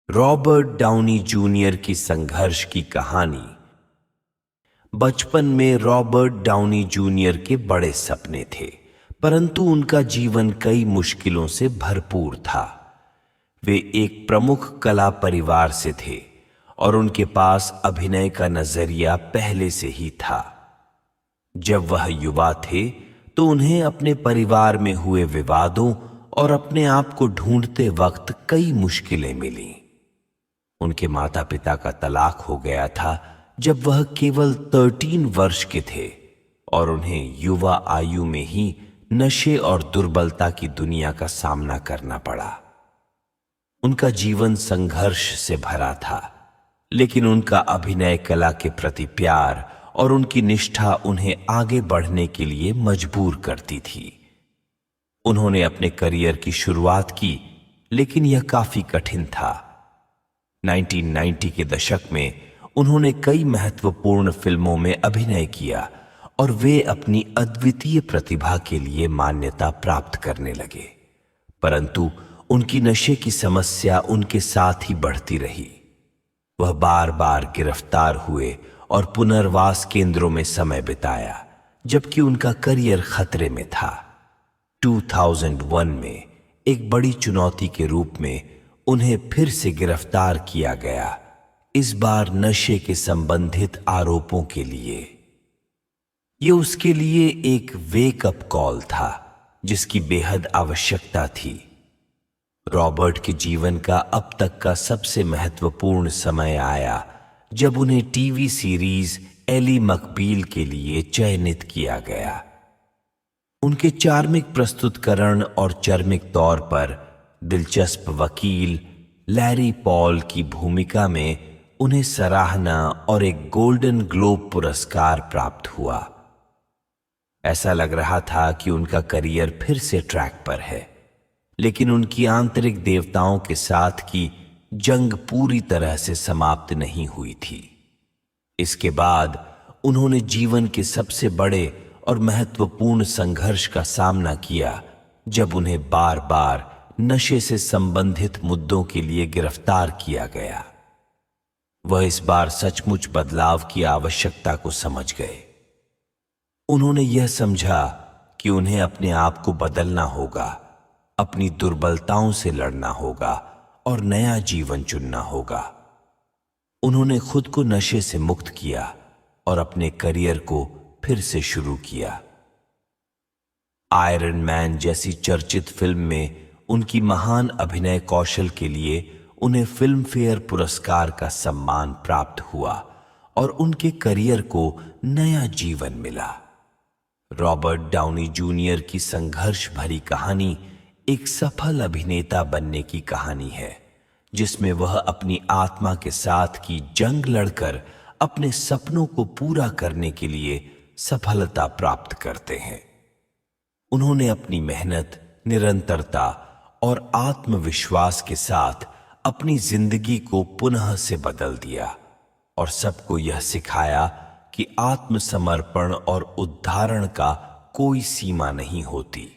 Robert Downey junior की संघर्ष की कहानी। बचपन में रॉबर्ट डाउनी जूनियर के बड़े सपने थे, परंतु उनका जीवन कई मुश्किलों से भरपूर था। वे एक प्रमुख कला परिवार से थे और उनके पास अभिनय का नजरिया पहले से ही था। जब वह युवा थे तो उन्हें अपने परिवार में हुए विवादों और अपने आप को ढूंढते वक्त कई मुश्किलें मिलीं। उनके माता पिता का तलाक हो गया था जब वह केवल 13 वर्ष के थे और उन्हें युवा आयु में ही नशे और दुर्बलता की दुनिया का सामना करना पड़ा। उनका जीवन संघर्ष से भरा था, लेकिन उनका अभिनय कला के प्रति प्यार और उनकी निष्ठा उन्हें आगे बढ़ने के लिए मजबूर करती थी। उन्होंने अपने करियर की शुरुआत की, लेकिन यह काफी कठिन था। 1990 के दशक में उन्होंने कई महत्वपूर्ण फिल्मों में अभिनय किया और वे अपनी अद्वितीय प्रतिभा के लिए मान्यता प्राप्त करने लगे, परंतु उनकी नशे की समस्या उनके साथ ही बढ़ती रही। वह बार बार गिरफ्तार हुए और पुनर्वास केंद्रों में समय बिताया, जबकि उनका करियर खतरे में था। 2001 में एक बड़ी चुनौती के रूप में उन्हें फिर से गिरफ्तार किया गया, इस बार नशे के संबंधित आरोपों के लिए। यह उसके लिए एक वेकअप कॉल था जिसकी बेहद आवश्यकता थी। रॉबर्ट के जीवन का अब तक का सबसे महत्वपूर्ण समय आया जब उन्हें टीवी सीरीज एली मकबील के लिए चयनित किया गया। उनके चार्मिक प्रस्तुतकरण और चर्मिक तौर पर दिलचस्प वकील लैरी पॉल की भूमिका में उन्हें सराहना और एक गोल्डन ग्लोब पुरस्कार प्राप्त हुआ। ऐसा लग रहा था कि उनका करियर फिर से ट्रैक पर है, लेकिन उनकी आंतरिक देवताओं के साथ की जंग पूरी तरह से समाप्त नहीं हुई थी। इसके बाद उन्होंने जीवन के सबसे बड़े और महत्वपूर्ण संघर्ष का सामना किया जब उन्हें बार बार नशे से संबंधित मुद्दों के लिए गिरफ्तार किया गया। वह इस बार सचमुच बदलाव की आवश्यकता को समझ गए। उन्होंने यह समझा कि उन्हें अपने आप को बदलना होगा, अपनी दुर्बलताओं से लड़ना होगा और नया जीवन चुनना होगा। उन्होंने खुद को नशे से मुक्त किया और अपने करियर को फिर से शुरू किया। आयरन मैन जैसी चर्चित फिल्म में उनकी महान अभिनय कौशल के लिए उन्हें फिल्म फेयर पुरस्कार का सम्मान प्राप्त हुआ और उनके करियर को नया जीवन मिला। रॉबर्ट डाउनी जूनियर की संघर्ष भरी कहानी एक सफल अभिनेता बनने की कहानी है, जिसमें वह अपनी आत्मा के साथ की जंग लड़कर अपने सपनों को पूरा करने के लिए सफलता प्राप्त करते हैं। उन्होंने अपनी मेहनत, निरंतरता और आत्मविश्वास के साथ अपनी जिंदगी को पुनः से बदल दिया और सबको यह सिखाया कि आत्मसमर्पण और उद्धारण का कोई सीमा नहीं होती।